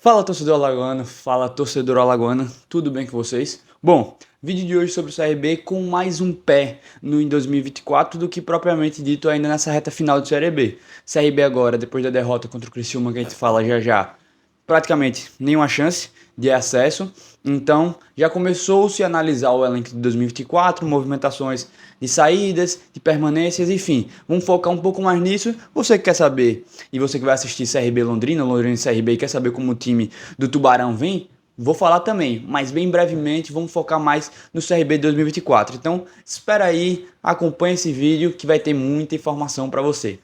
Fala torcedor alagoano, fala torcedor alagoana, tudo bem com vocês? Bom, vídeo de hoje sobre o CRB com mais um pé no em 2024 do que propriamente dito ainda nessa reta final do Série B. CRB agora, depois da derrota contra o Criciúma que a gente fala já já, praticamente nenhuma chance de acesso. Então já começou-se a analisar o elenco de 2024, movimentações de saídas, de permanências, enfim. Vamos focar um pouco mais nisso. Você que quer saber, e você que vai assistir CRB Londrina, Londrina e CRB e quer saber como o time do Tubarão vem, vou falar também, mas bem brevemente vamos focar mais no CRB de 2024. Então espera aí, acompanha esse vídeo que vai ter muita informação para você.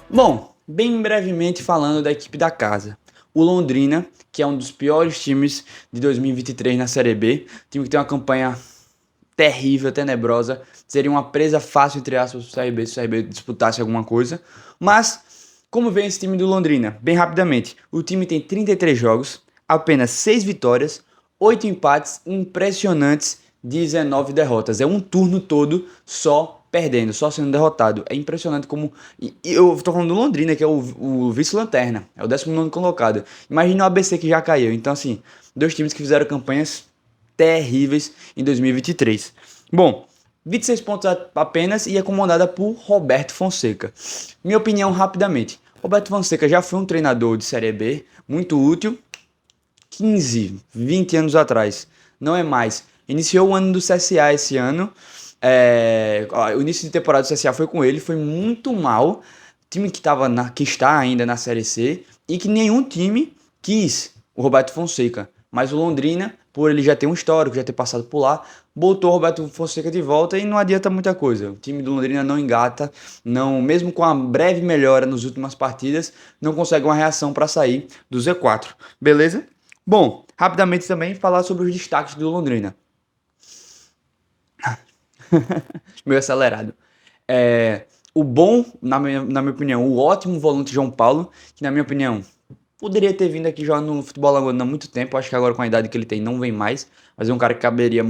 Bom, bem brevemente falando da equipe da casa. O Londrina, que é um dos piores times de 2023 na Série B, time que tem uma campanha terrível, tenebrosa, seria uma presa fácil, entre aspas, do CRB, se o CRB disputasse alguma coisa. Mas, como vem esse time do Londrina? Bem rapidamente, o time tem 33 jogos, apenas 6 vitórias, 8 empates, impressionantes 19 derrotas. É um turno todo só perdendo, só sendo derrotado. É impressionante como... E eu tô falando do Londrina, que é o vice-lanterna, é o 19º colocado. Imagina o ABC que já caiu. Então, assim, dois times que fizeram campanhas terríveis em 2023. Bom, 26 pontos apenas e é comandada por Roberto Fonseca. Minha opinião rapidamente. Roberto Fonseca já foi um treinador de Série B muito útil 15, 20 anos atrás. Não é mais. Iniciou o ano do CSA esse ano. O início de temporada do CSA foi com ele, foi muito mal. Time que está ainda na Série C e que nenhum time quis o Roberto Fonseca. Mas o Londrina, por ele já ter um histórico, já ter passado por lá, botou o Roberto Fonseca de volta e não adianta muita coisa. O time do Londrina não engata, não, mesmo com a breve melhora nas últimas partidas, não consegue uma reação para sair do Z4. Beleza? Bom, rapidamente também falar sobre os destaques do Londrina. Meio acelerado. O bom, na minha opinião, o ótimo volante João Paulo, que na minha opinião poderia ter vindo aqui já no futebol alagoano há muito tempo, acho que agora com a idade que ele tem não vem mais, mas é um cara que caberia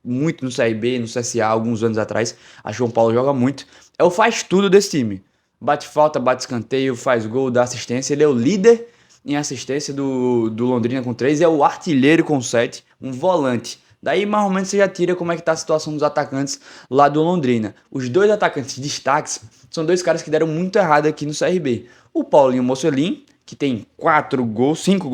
muito no CRB, no CSA, alguns anos atrás. Acho que o João Paulo joga muito. É o faz tudo desse time. Bate falta, bate escanteio, faz gol, dá assistência. Ele é o líder em assistência do Londrina com 3, é o artilheiro com 7, um volante. Daí, mais ou menos, você já tira como é que tá a situação dos atacantes lá do Londrina. Os dois atacantes destaques são dois caras que deram muito errado aqui no CRB. O Paulinho Mocelin, que tem 5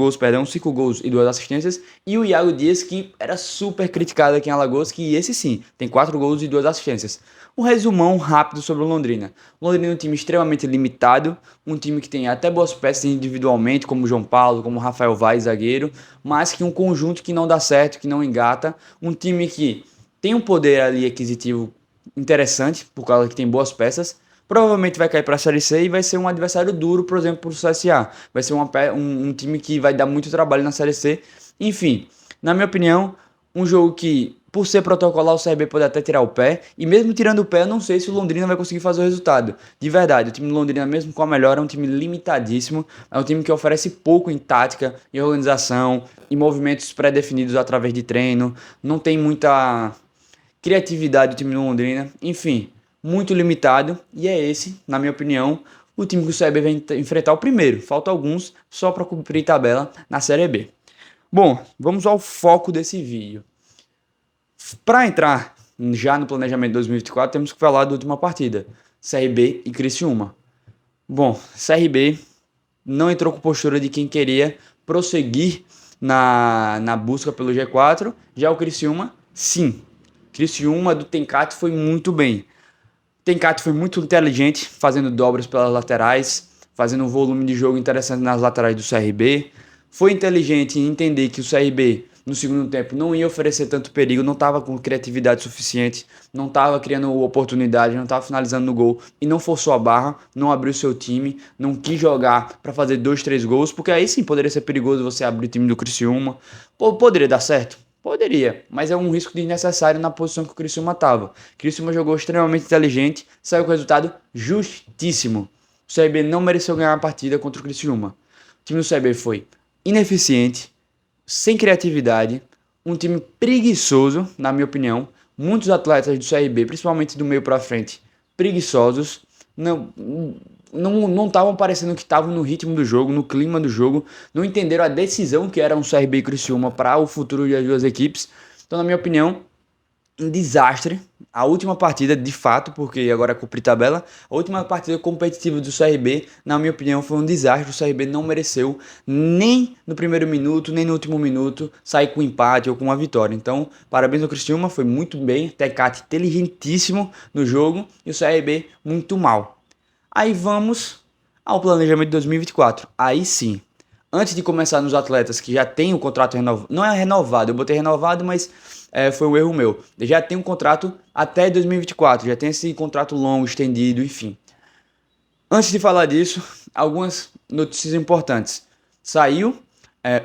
gols e 2 assistências, e o Iago Dias, que era super criticado aqui em Alagoas, que esse sim, tem 4 gols e 2 assistências. Um resumão rápido sobre o Londrina. O Londrina é um time extremamente limitado, um time que tem até boas peças individualmente, como o João Paulo, como o Rafael Vaz, zagueiro, mas que um conjunto que não dá certo, que não engata, um time que tem um poder ali aquisitivo interessante, por causa que tem boas peças, provavelmente vai cair para a Série C e vai ser um adversário duro, por exemplo, para o CSA. Vai ser um time que vai dar muito trabalho na Série C. Enfim, na minha opinião, um jogo que, por ser protocolar, o CRB pode até tirar o pé. E mesmo tirando o pé, eu não sei se o Londrina vai conseguir fazer o resultado. De verdade, o time do Londrina, mesmo com a melhora, é um time limitadíssimo. É um time que oferece pouco em tática, em organização, em movimentos pré-definidos através de treino. Não tem muita criatividade do time do Londrina. Enfim, muito limitado. E é esse, na minha opinião, o time que o CRB vai enfrentar o primeiro. Falta alguns só para cumprir tabela na Série B. Bom, vamos ao foco desse vídeo. Para entrar já no planejamento de 2024, temos que falar da última partida, CRB e Criciúma. Bom, CRB não entrou com postura de quem queria prosseguir na busca pelo G4, já o Criciúma, sim. Criciúma do Tencate foi muito bem. Tencate foi muito inteligente, fazendo dobras pelas laterais, fazendo um volume de jogo interessante nas laterais do CRB. Foi inteligente em entender que o CRB, no segundo tempo, não ia oferecer tanto perigo, não estava com criatividade suficiente, não estava criando oportunidade, não estava finalizando no gol e não forçou a barra, não abriu seu time, não quis jogar para fazer 2, 3 gols, porque aí sim poderia ser perigoso você abrir o time do Criciúma. Poderia dar certo? Poderia, mas é um risco desnecessário na posição que o Criciúma estava. O Criciúma jogou extremamente inteligente, saiu com o resultado justíssimo. O CRB não mereceu ganhar a partida contra o Criciúma. O time do CRB foi ineficiente, sem criatividade, um time preguiçoso, na minha opinião. Muitos atletas do CRB, principalmente do meio para frente, preguiçosos. não não estavam parecendo que estavam no ritmo do jogo, no clima do jogo, não entenderam a decisão que era um CRB e Criciúma para o futuro das duas equipes. Então, na minha opinião, um desastre. A última partida, de fato, porque agora é cumprir tabela, a última partida competitiva do CRB, na minha opinião, foi um desastre. O CRB não mereceu nem no primeiro minuto, nem no último minuto sair com empate ou com uma vitória. Então, parabéns ao Criciúma, foi muito bem, Tecate inteligentíssimo no jogo e o CRB muito mal. Aí vamos ao planejamento de 2024. Aí sim, antes de começar nos atletas que já tem o contrato renovado, não é renovado, eu botei renovado, mas foi um erro meu. Já tem um contrato até 2024, já tem esse contrato longo, estendido, enfim. Antes de falar disso, algumas notícias importantes. Saiu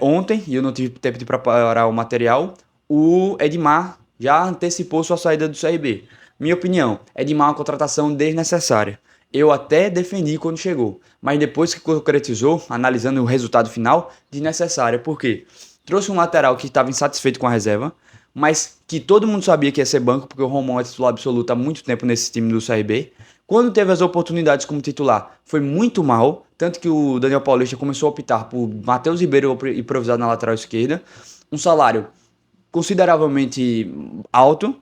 ontem, e eu não tive tempo de preparar o material, o Edmar já antecipou sua saída do CRB. Minha opinião, Edmar é uma contratação desnecessária. Eu até defendi quando chegou, mas depois que concretizou, analisando o resultado final, desnecessária. Por quê? Trouxe um lateral que estava insatisfeito com a reserva, mas que todo mundo sabia que ia ser banco, porque o Romão é titular absoluto há muito tempo nesse time do CRB. Quando teve as oportunidades como titular, foi muito mal, tanto que o Daniel Paulista começou a optar por Matheus Ribeiro improvisado na lateral esquerda, um salário consideravelmente alto,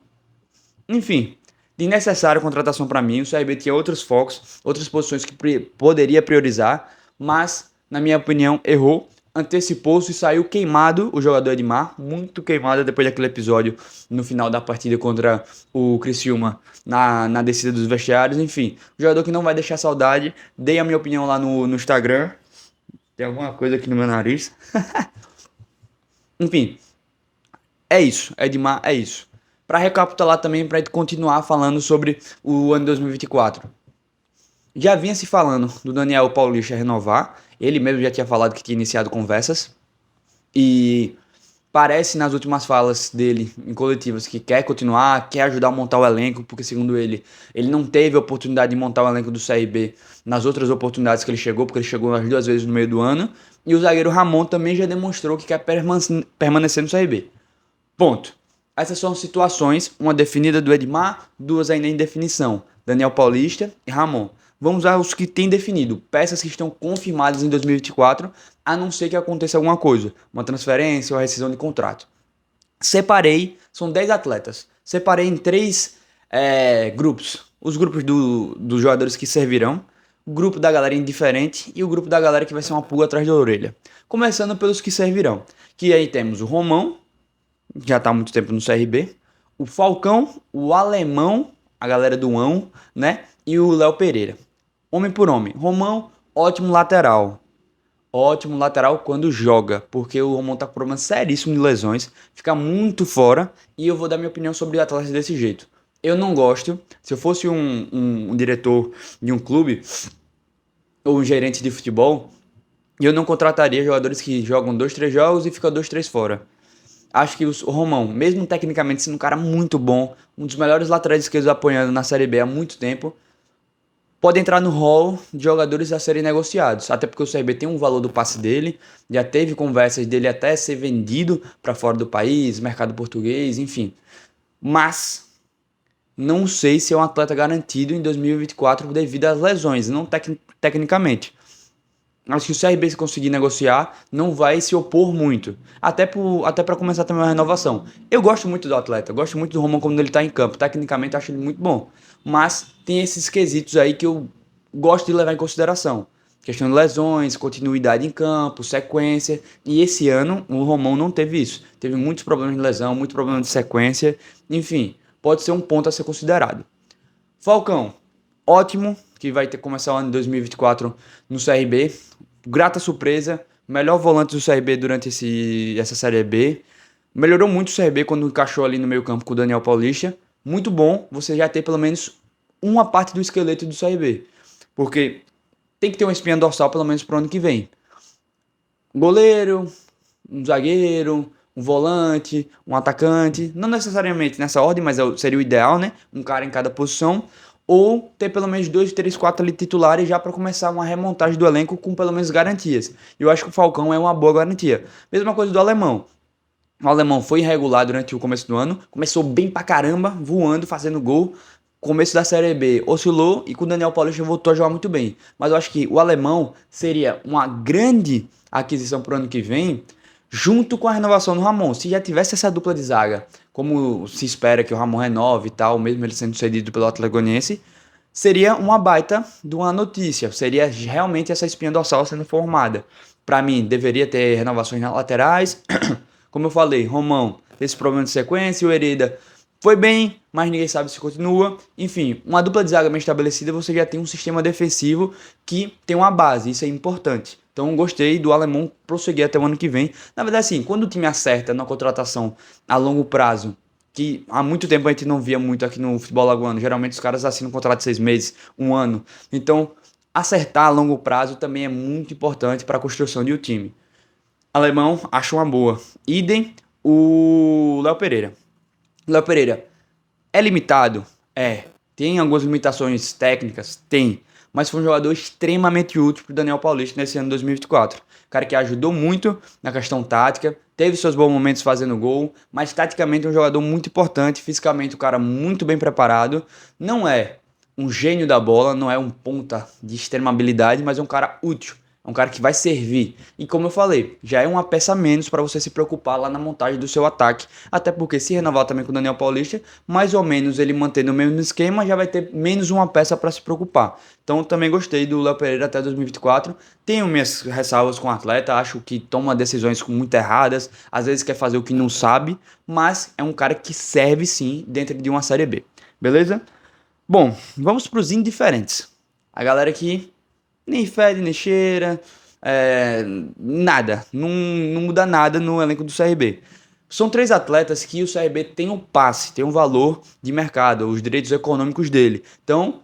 enfim, desnecessária a contratação para mim. O CRB tinha outros focos, outras posições que poderia priorizar, mas, na minha opinião, errou. Antecipou-se e saiu queimado o jogador Edmar, muito queimado depois daquele episódio no final da partida contra o Criciúma na descida dos vestiários. Enfim, jogador que não vai deixar saudade. Dei a minha opinião lá no Instagram. Tem alguma coisa aqui no meu nariz. Enfim, é isso. Edmar é isso. Para recapitular também, para continuar falando sobre o ano 2024. Já vinha se falando do Daniel Paulista renovar. Ele mesmo já tinha falado que tinha iniciado conversas. E parece nas últimas falas dele em coletivas que quer continuar, quer ajudar a montar o elenco, porque segundo ele não teve a oportunidade de montar o elenco do CRB nas outras oportunidades que ele chegou, porque ele chegou as 2 vezes no meio do ano. E o zagueiro Ramon também já demonstrou que quer permanecer no CRB. Ponto. Essas são situações, uma definida do Edmar, duas ainda em definição, Daniel Paulista e Ramon. Vamos aos que tem definido, peças que estão confirmadas em 2024, a não ser que aconteça alguma coisa, uma transferência ou rescisão de contrato. Separei, são 10 atletas, separei em 3 grupos. Os grupos dos jogadores que servirão, o grupo da galera indiferente e o grupo da galera que vai ser uma pulga atrás da orelha. Começando pelos que servirão, que aí temos o Romão, já está há muito tempo no CRB, o Falcão, o Alemão, a galera do Ão, né? E o Léo Pereira. Homem por homem. Romão, ótimo lateral. Ótimo lateral quando joga, porque o Romão tá com problema seríssimo de lesões, fica muito fora, e eu vou dar minha opinião sobre atletas desse jeito. Eu não gosto, se eu fosse um diretor de um clube, ou um gerente de futebol, eu não contrataria jogadores que jogam 2, 3 jogos e ficam 2, 3 fora. Acho que o Romão, mesmo tecnicamente sendo um cara muito bom, um dos melhores laterais esquerdos apoiando na Série B há muito tempo, pode entrar no hall de jogadores a serem negociados. Até porque o CRB tem um valor do passe dele, já teve conversas dele até ser vendido para fora do país, mercado português, enfim. Mas não sei se é um atleta garantido em 2024 devido às lesões, não tecnicamente. Acho que o CRB, se conseguir negociar, não vai se opor muito. Até para começar também uma renovação. Eu gosto muito do atleta, eu gosto muito do Roman quando ele está em campo. Tecnicamente, acho ele muito bom. Mas tem esses quesitos aí que eu gosto de levar em consideração. Questão de lesões, continuidade em campo, sequência. E esse ano, o Romão não teve isso. Teve muitos problemas de lesão, muitos problemas de sequência. Enfim, pode ser um ponto a ser considerado. Falcão, ótimo, que vai ter que começar o ano de 2024 no CRB. Grata surpresa, melhor volante do CRB durante essa Série B. Melhorou muito o CRB quando encaixou ali no meio campo com o Daniel Paulista. Muito bom você já ter pelo menos uma parte do esqueleto do CRB. Porque tem que ter uma espinha dorsal pelo menos para o ano que vem. Goleiro, um zagueiro, um volante, um atacante. Não necessariamente nessa ordem, mas seria o ideal, né? Um cara em cada posição. Ou ter pelo menos 2, 3, 4 ali titulares já para começar uma remontagem do elenco com pelo menos garantias. Eu acho que o Falcão é uma boa garantia. Mesma coisa do Alemão. O Alemão foi irregular durante o começo do ano, começou bem pra caramba, voando, fazendo gol, começo da Série B oscilou e com o Daniel Paulista voltou a jogar muito bem. Mas eu acho que o alemão seria uma grande aquisição para o ano que vem, junto com a renovação do Ramon. Se já tivesse essa dupla de zaga, como se espera que o Ramon renove e tal, mesmo ele sendo cedido pelo Atlético Goianiense, seria uma baita de uma notícia. Seria realmente essa espinha dorsal sendo formada. Para mim, deveria ter renovações nas laterais. Como eu falei, Romão teve esse problema de sequência, o Hereda foi bem, mas ninguém sabe se continua. Enfim, uma dupla de zaga bem estabelecida, você já tem um sistema defensivo que tem uma base, isso é importante. Então gostei do alemão prosseguir até o ano que vem. Na verdade, assim, quando o time acerta na contratação a longo prazo, que há muito tempo a gente não via muito aqui no futebol alagoano, geralmente os caras assinam um contrato de 6 meses, um ano. Então, acertar a longo prazo também é muito importante para a construção de um time. Alemão, acho uma boa. Idem o Léo Pereira. Léo Pereira é limitado? É. Tem algumas limitações técnicas? Tem. Mas foi um jogador extremamente útil para o Daniel Paulista nesse ano de 2024. Cara que ajudou muito na questão tática, teve seus bons momentos fazendo gol, mas taticamente é um jogador muito importante, fisicamente um cara muito bem preparado. Não é um gênio da bola, não é um ponta de extrema habilidade, mas é um cara útil. É um cara que vai servir. E como eu falei, já é uma peça a menos para você se preocupar lá na montagem do seu ataque. Até porque se renovar também com o Daniel Paulista, mais ou menos ele mantendo o mesmo esquema, já vai ter menos uma peça para se preocupar. Então eu também gostei do Léo Pereira até 2024. Tenho minhas ressalvas com o atleta, acho que toma decisões muito erradas, às vezes quer fazer o que não sabe, mas é um cara que serve sim dentro de uma Série B. Beleza? Bom, vamos para os indiferentes. A galera que nem fede, nem cheira, nada. Não muda nada no elenco do CRB. São 3 atletas que o CRB tem um passe, tem um valor de mercado, os direitos econômicos dele. Então,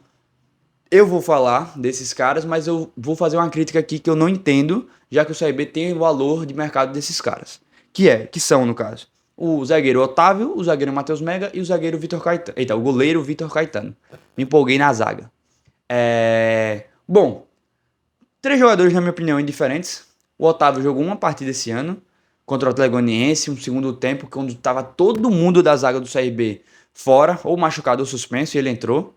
eu vou falar desses caras, mas eu vou fazer uma crítica aqui que eu não entendo, já que o CRB tem o valor de mercado desses caras. Que são, no caso, o zagueiro Otávio, o zagueiro Matheus Mega e o zagueiro Vitor Caetano. Eita, o goleiro Vitor Caetano. Me empolguei na zaga. Bom, 3 jogadores, na minha opinião, indiferentes. O Otávio jogou uma partida esse ano contra o Atlético Goianiense, um segundo tempo, quando estava todo mundo da zaga do CRB fora, ou machucado ou suspenso, e ele entrou.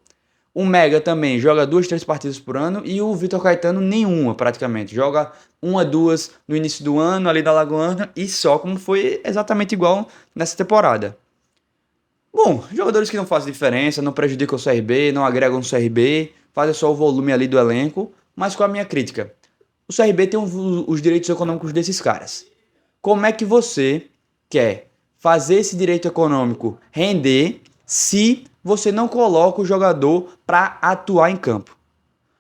O Mega também joga 2, 3 partidas por ano, e o Vitor Caetano nenhuma, praticamente. Joga 1, 2 no início do ano, ali da Lagoana, e só, como foi exatamente igual nessa temporada. Bom, jogadores que não fazem diferença, não prejudicam o CRB, não agregam o CRB, fazem só o volume ali do elenco. Mas com a minha crítica, o CRB tem os direitos econômicos desses caras. Como é que você quer fazer esse direito econômico render se você não coloca o jogador para atuar em campo?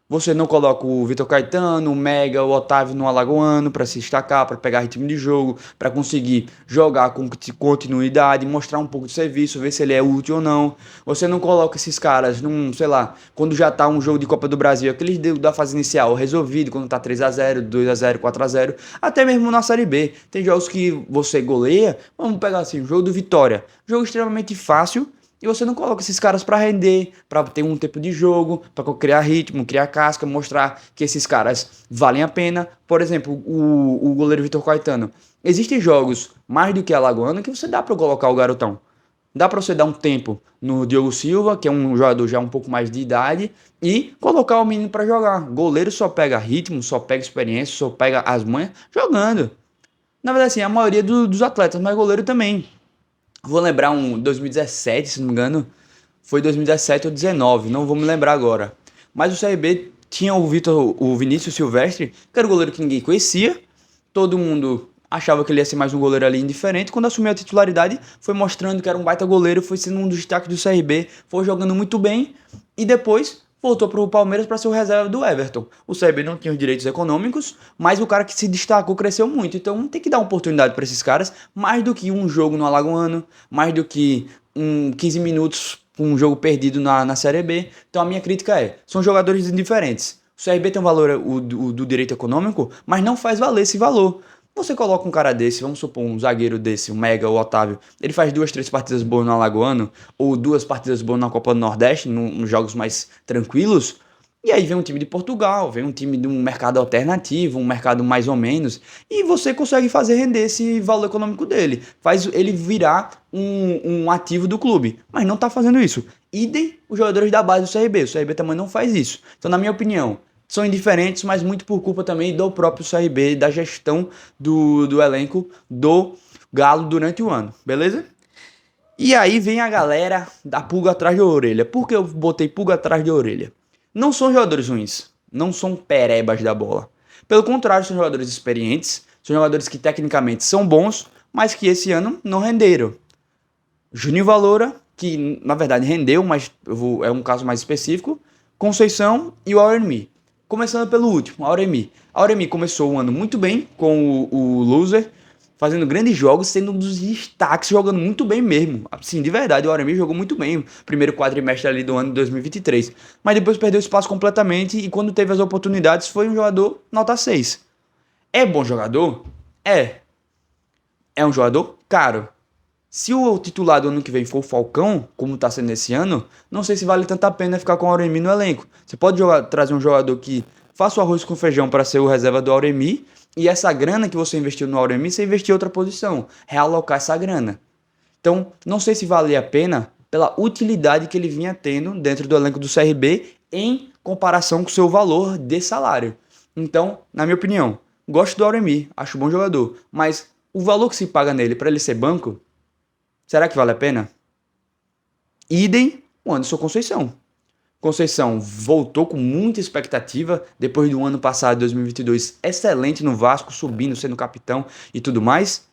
Você não coloca o Vitor Caetano, o Mega, o Otávio no Alagoano para se destacar, para pegar ritmo de jogo, para conseguir jogar com continuidade, mostrar um pouco de serviço, ver se ele é útil ou não. Você não coloca esses caras sei lá, quando já tá um jogo de Copa do Brasil, aqueles da fase inicial resolvido, quando tá 3-0, 2-0, 4-0, até mesmo na Série B. Tem jogos que você goleia, vamos pegar assim, o jogo do Vitória, jogo extremamente fácil, e você não coloca esses caras para render, para ter um tempo de jogo, para criar ritmo, criar casca, mostrar que esses caras valem a pena. Por exemplo, o goleiro Vitor Caetano. Existem jogos mais do que a Alagoana que você dá para colocar o garotão. Dá para você dar um tempo no Diogo Silva, que é um jogador já um pouco mais de idade, e colocar o menino para jogar. Goleiro só pega ritmo, só pega experiência, só pega as manhas jogando. Na verdade, assim, a maioria dos atletas, mas goleiro também. Vou lembrar um 2017, se não me engano. Foi 2017 ou 2019, não vou me lembrar agora. Mas o CRB tinha o Vinícius Silvestre, que era o goleiro que ninguém conhecia. Todo mundo achava que ele ia ser mais um goleiro ali indiferente. Quando assumiu a titularidade, foi mostrando que era um baita goleiro, foi sendo um dos destaques do CRB, foi jogando muito bem. E depois voltou para o Palmeiras para ser o reserva do Everton. O CRB não tinha os direitos econômicos, mas o cara que se destacou cresceu muito. Então tem que dar oportunidade para esses caras, mais do que um jogo no Alagoano, mais do que 15 minutos um jogo perdido na Série B. Então a minha crítica são jogadores indiferentes. O CRB tem um valor do direito econômico, mas não faz valer esse valor. Você coloca um cara desse, vamos supor, um zagueiro desse, um Mega ou Otávio, ele faz 2, 3 partidas boas no Alagoano, ou 2 partidas boas na Copa do Nordeste, nos jogos mais tranquilos, e aí vem um time de Portugal, vem um time de um mercado alternativo, um mercado mais ou menos, e você consegue fazer render esse valor econômico dele, faz ele virar um ativo do clube, mas não tá fazendo isso. Idem os jogadores da base do CRB. O CRB também não faz isso. Então, na minha opinião, são indiferentes, mas muito por culpa também do próprio CRB, da gestão do elenco do Galo durante o ano, beleza? E aí vem a galera da pulga atrás da orelha. Por que eu botei pulga atrás da orelha? Não são jogadores ruins, não são perebas da bola. Pelo contrário, são jogadores experientes, são jogadores que tecnicamente são bons, mas que esse ano não renderam. Juninho Valora, que na verdade rendeu, mas é um caso mais específico. Conceição e o Auremi. Começando pelo último, Auremi. Auremi começou o ano muito bem com o Loser, fazendo grandes jogos, sendo um dos destaques, jogando muito bem mesmo. Assim, de verdade, o Auremi jogou muito bem o primeiro quadrimestre ali do ano de 2023. Mas depois perdeu espaço completamente e quando teve as oportunidades foi um jogador nota 6. É bom jogador? É. É um jogador caro. Se o titular do ano que vem for o Falcão, como está sendo esse ano, não sei se vale tanta pena ficar com o Auremi no elenco. Você pode trazer um jogador que faça o arroz com feijão para ser o reserva do Auremi, e essa grana que você investiu no Auremi, você investir em outra posição, realocar essa grana. Então, não sei se vale a pena pela utilidade que ele vinha tendo dentro do elenco do CRB em comparação com o seu valor de salário. Então, na minha opinião, gosto do Auremi, acho bom jogador, mas o valor que se paga nele para ele ser banco, será que vale a pena? Idem o Anderson Conceição. Conceição voltou com muita expectativa depois do ano passado, 2022, excelente no Vasco, subindo, sendo capitão e tudo mais.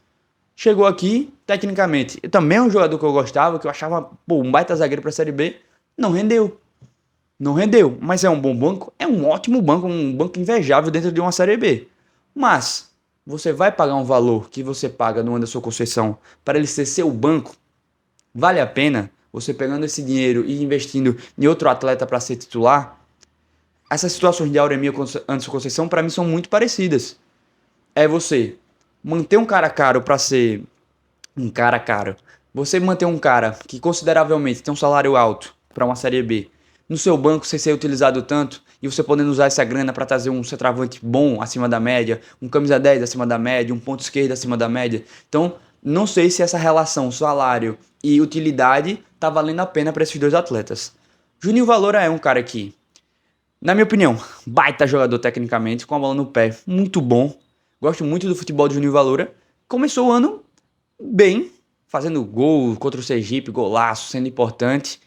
Chegou aqui, tecnicamente, também é um jogador que eu gostava, que eu achava um baita zagueiro para a Série B, não rendeu. Não rendeu, mas é um bom banco, é um ótimo banco, um banco invejável dentro de uma Série B. Mas você vai pagar um valor que você paga no Anderson Conceição para ele ser seu banco? Vale a pena você pegando esse dinheiro e investindo em outro atleta para ser titular? Essas situações de Auremi e Anderson Conceição para mim são muito parecidas. É você manter um cara caro para ser um cara caro. Você manter um cara que consideravelmente tem um salário alto para uma Série B no seu banco sem ser utilizado tanto e você podendo usar essa grana para trazer um centroavante bom acima da média, um camisa 10 acima da média, um ponto esquerdo acima da média. Então, não sei se essa relação salário e utilidade tá valendo a pena para esses dois atletas. Juninho Valora é um cara que, na minha opinião, baita jogador tecnicamente, com a bola no pé, muito bom. Gosto muito do futebol de Juninho Valora. Começou o ano bem, fazendo gol contra o Sergipe, golaço, sendo importante.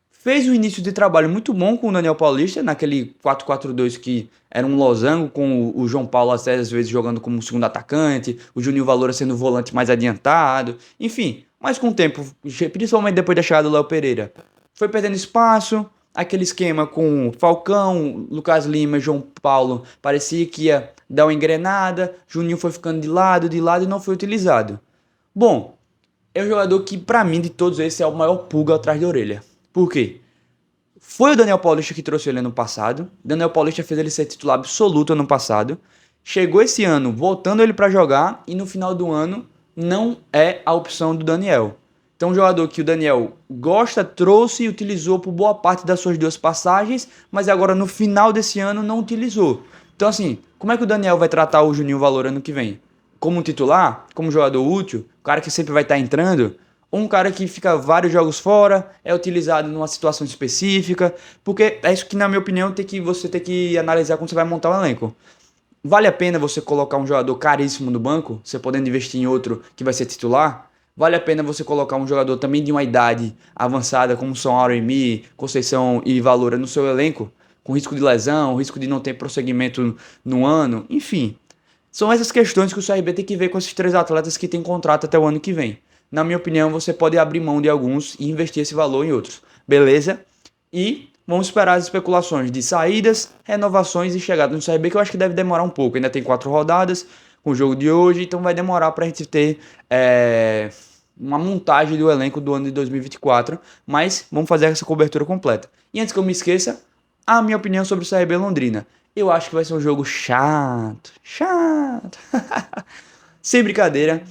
Fez um início de trabalho muito bom com o Daniel Paulista, naquele 4-4-2 que era um losango, com o João Paulo até às vezes jogando como segundo atacante, o Juninho Valora sendo o volante mais adiantado, enfim. Mas com o tempo, principalmente depois da chegada do Léo Pereira, foi perdendo espaço, aquele esquema com Falcão, Lucas Lima, João Paulo, parecia que ia dar uma engrenada, Juninho foi ficando de lado e não foi utilizado. Bom, é um jogador que pra mim de todos esses é o maior pulga atrás da orelha. Por quê? Foi o Daniel Paulista que trouxe ele ano passado. Daniel Paulista fez ele ser titular absoluto ano passado. Chegou esse ano voltando ele para jogar e no final do ano não é a opção do Daniel. Então um jogador que o Daniel gosta, trouxe e utilizou por boa parte das suas duas passagens, mas agora no final desse ano não utilizou. Então assim, como é que o Daniel vai tratar o Juninho Valor ano que vem? Como um titular? Como jogador útil? O cara que sempre vai estar entrando? Ou um cara que fica vários jogos fora, é utilizado numa situação específica? Porque é isso que, na minha opinião, você tem que analisar quando você vai montar um elenco. Vale a pena você colocar um jogador caríssimo no banco, você podendo investir em outro que vai ser titular? Vale a pena você colocar um jogador também de uma idade avançada, como são Auremi, Conceição e Valora, no seu elenco? Com risco de lesão, risco de não ter prosseguimento no ano, enfim. São essas questões que o CRB tem que ver com esses três atletas que têm contrato até o ano que vem. Na minha opinião, você pode abrir mão de alguns e investir esse valor em outros. Beleza? E vamos esperar as especulações de saídas, renovações e chegadas no CRB, que eu acho que deve demorar um pouco. Ainda tem 4 rodadas com o jogo de hoje, então vai demorar para a gente ter uma montagem do elenco do ano de 2024. Mas vamos fazer essa cobertura completa. E antes que eu me esqueça, a minha opinião sobre o CRB Londrina. Eu acho que vai ser um jogo chato. Sem brincadeira,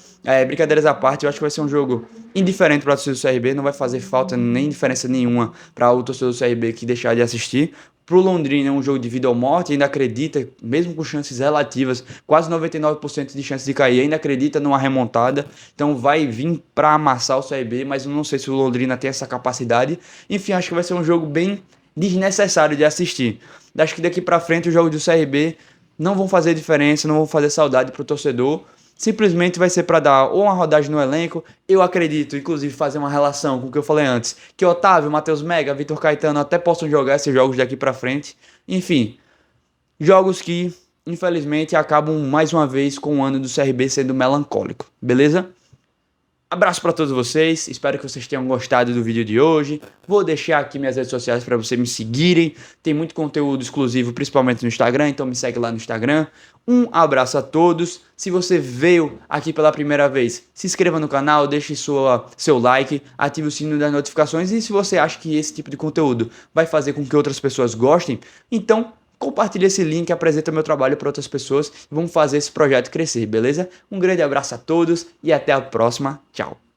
brincadeiras à parte, eu acho que vai ser um jogo indiferente para o torcedor do CRB, não vai fazer falta nem diferença nenhuma para o torcedor do CRB que deixar de assistir, Pro Londrina é um jogo de vida ou morte, ainda acredita, mesmo com chances relativas, quase 99% de chance de cair, ainda acredita numa remontada, então vai vir para amassar o CRB, mas eu não sei se o Londrina tem essa capacidade. Enfim, acho que vai ser um jogo bem desnecessário de assistir. Acho que daqui para frente os jogos do CRB não vão fazer diferença, não vão fazer saudade pro torcedor. Simplesmente vai ser para dar ou uma rodagem no elenco. Eu acredito, inclusive, fazer uma relação com o que eu falei antes, que Otávio, Matheus Mega, Vitor Caetano até possam jogar esses jogos daqui para frente. Enfim, jogos que, infelizmente, acabam mais uma vez com o ano do CRB sendo melancólico. Beleza? Abraço para todos vocês, espero que vocês tenham gostado do vídeo de hoje. Vou deixar aqui minhas redes sociais para vocês me seguirem. Tem muito conteúdo exclusivo, principalmente no Instagram, então me segue lá no Instagram. Um abraço a todos. Se você veio aqui pela primeira vez, se inscreva no canal, deixe seu like, ative o sininho das notificações. E se você acha que esse tipo de conteúdo vai fazer com que outras pessoas gostem, então compartilhe esse link, apresenta meu trabalho para outras pessoas e vamos fazer esse projeto crescer, beleza? Um grande abraço a todos e até a próxima. Tchau!